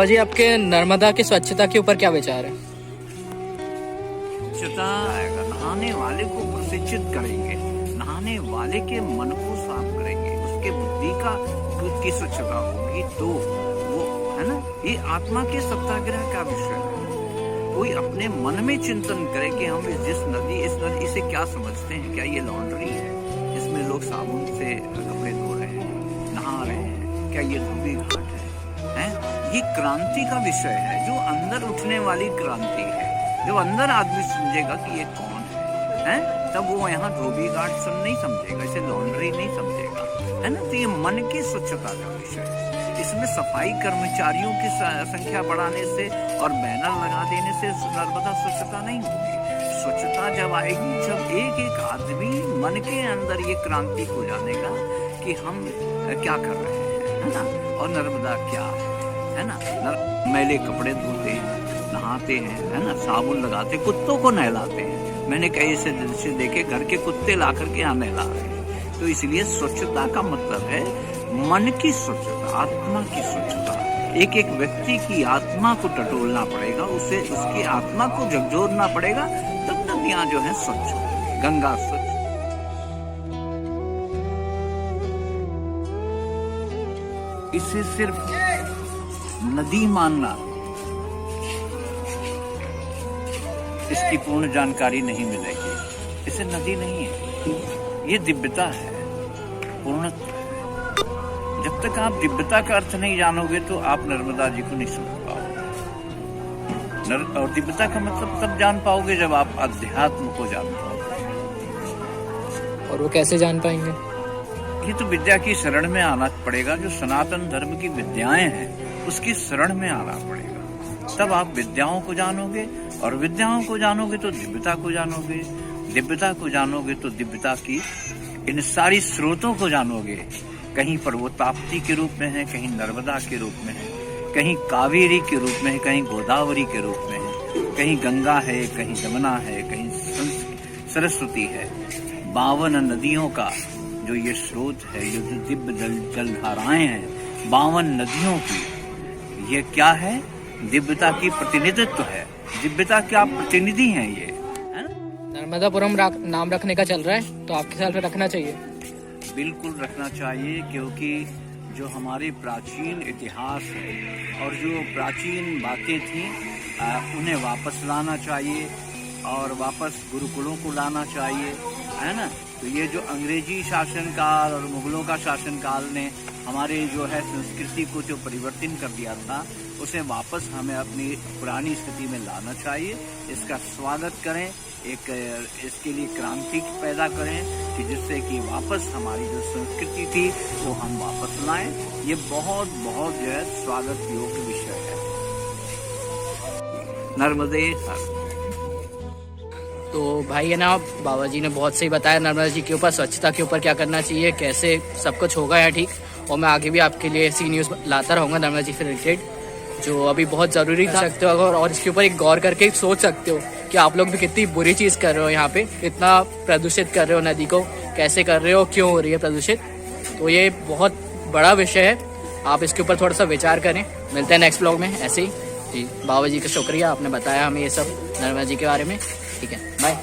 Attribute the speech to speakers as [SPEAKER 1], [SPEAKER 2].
[SPEAKER 1] बाबा जी, आपके नर्मदा की स्वच्छता के ऊपर क्या विचार है?
[SPEAKER 2] स्वच्छता नहाने वाले को प्रशिक्षित करेंगे, नहाने वाले के मन को साफ करेंगे, उसके बुद्धि की स्वच्छता होगी तो वो है ना, ये आत्मा के सत्याग्रह का विषय है। कोई अपने मन में चिंतन करे कि हम इस नदी से क्या समझते हैं, क्या ये लॉन्ड्री है, इसमें लोग साबुन से कपड़े धो रहे हैं, नहा रहे हैं, क्या ये धोबी घाट है? ये क्रांति का विषय है, जो अंदर उठने वाली क्रांति है। जब अंदर आदमी समझेगा कि ये कौन है, तब वो यहाँ धोबी घाट सब नहीं समझेगा, इसे लॉन्ड्री नहीं समझेगा, है ना। तो ये मन की स्वच्छता का विषय है। इसमें सफाई कर्मचारियों की संख्या बढ़ाने से और बैनर लगा देने से नर्मदा स्वच्छता नहीं होगी। स्वच्छता जब आएगी जब एक एक आदमी मन के अंदर ये क्रांति हो जानेगा कि हम क्या कर रहे हैं, है ना, और नर्मदा क्या है ना। मैले कपड़े धोते हैं, नहाते हैं, है ना, साबुन लगाते, कुत्तों को नहलाते हैं। मैंने कई ऐसे दृश्य देखे, घर के कुत्ते ला करके यहाँ नहला रहे हैं। तो इसलिए स्वच्छता का मतलब है मन की स्वच्छता, आत्मा की स्वच्छता। एक एक व्यक्ति की आत्मा को टटोलना पड़ेगा, उसे उसकी आत्मा को झकझोरना पड़ेगा, तब नदियां जो है स्वच्छ, गंगा स्वच्छ। इसे सिर्फ नदी मानना, इसकी पूर्ण जानकारी नहीं मिलेगी। इसे नदी नहीं है, ये दिव्यता है, पूर्णत्व है। जब तक आप दिव्यता का अर्थ नहीं जानोगे तो आप नर्मदा जी को नहीं समझ पाओगे। और दिव्यता का मतलब तब जान पाओगे जब आप अध्यात्म को जान पाओगे।
[SPEAKER 1] और वो कैसे जान पाएंगे?
[SPEAKER 2] ये तो विद्या की शरण में आना पड़ेगा। जो सनातन धर्म की विद्याएं हैं उसकी शरण में आना पड़ेगा, तब आप विद्याओं को जानोगे, और विद्याओं को जानोगे तो दिव्यता को जानोगे, दिव्यता को जानोगे तो दिव्यता की इन सारी स्रोतों को जानोगे। कहीं पर वो ताप्ती के रूप में है, कहीं नर्मदा के रूप में है, कहीं कावेरी के रूप में है, कहीं गोदावरी के रूप में है, कहीं गंगा है, कहीं यमुना है, कहीं सरस्वती है। 52 नदियों का जो ये स्रोत है, ये जो दिव्य जलधाराएं हैं, 52 नदियों की, ये क्या है? दिव्यता की प्रतिनिधित्व है, दिव्यता क्या प्रतिनिधि हैं ये, है ना।
[SPEAKER 1] नर्मदापुरम नाम रखने का चल रहा है, तो आपके ख्याल में रखना चाहिए?
[SPEAKER 2] बिल्कुल रखना चाहिए, क्योंकि जो हमारे प्राचीन इतिहास है और जो प्राचीन बातें थी उन्हें वापस लाना चाहिए, और वापस गुरुकुलों को लाना चाहिए, है ना। तो ये जो अंग्रेजी शासनकाल और मुगलों का शासनकाल ने हमारे जो है संस्कृति को जो परिवर्तन कर दिया था, उसे वापस हमें अपनी पुरानी स्थिति में लाना चाहिए। इसका स्वागत करें, एक इसके लिए क्रांति पैदा करें कि जिससे कि वापस हमारी जो संस्कृति थी वो हम वापस लाएं। ये बहुत बहुत जो है स्वागत योग्य विषय है। नर्मदे हर।
[SPEAKER 1] तो भाई है ना, बाबा जी ने बहुत सही बताया नर्मदा जी के ऊपर, स्वच्छता के ऊपर क्या करना चाहिए, कैसे सब कुछ होगा यहाँ ठीक। और मैं आगे भी आपके लिए ऐसी न्यूज़ लाता रहूँगा नर्मदा जी से रिलेटेड, जो अभी बहुत ज़रूरी था सकते हो अगर, और इसके ऊपर एक गौर करके सोच सकते हो कि आप लोग भी कितनी बुरी चीज़ कर रहे हो, यहाँ पे इतना प्रदूषित कर रहे हो नदी को, कैसे कर रहे हो, क्यों हो रही है प्रदूषित। तो ये बहुत बड़ा विषय है, आप इसके ऊपर थोड़ा सा विचार करें। मिलते हैं नेक्स्ट ब्लॉग में ऐसे ही। जी, बाबा जी का शुक्रिया, आपने बताया हमें ये सब नर्मदा जी के बारे में। ठीक है, बाय।